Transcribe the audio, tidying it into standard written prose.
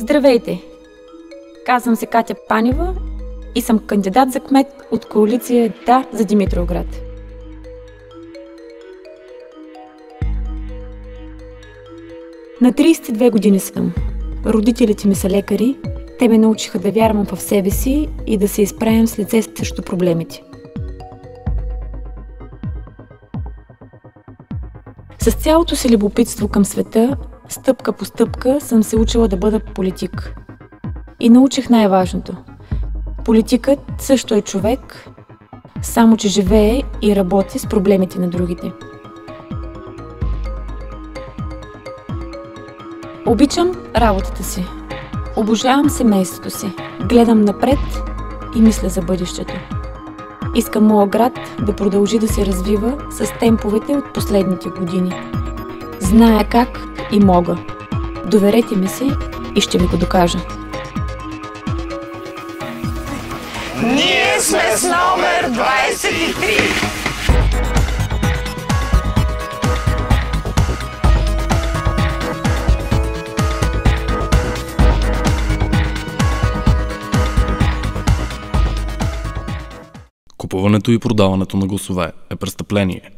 Здравейте! Казвам се Катя Панева и съм кандидат за кмет от коалиция Да за Димитровград. На 32 години съм. Родителите ми са лекари. Те ме научиха да вярвам в себе си и да се изправям с лице срещу проблемите. С цялото си любопитство към света, стъпка по стъпка съм се учила да бъда политик. И научих най-важното. Политикът също е човек, само че живее и работи с проблемите на другите. Обичам работата си. Обожавам семейството си. Гледам напред и мисля за бъдещето. Искам моя град да продължи да се развива с темповете от последните години. Зная как и мога. Доверете ми се и ще ви го докажа. Ние сме с номер 23! Купуването и продаването на гласове е престъпление.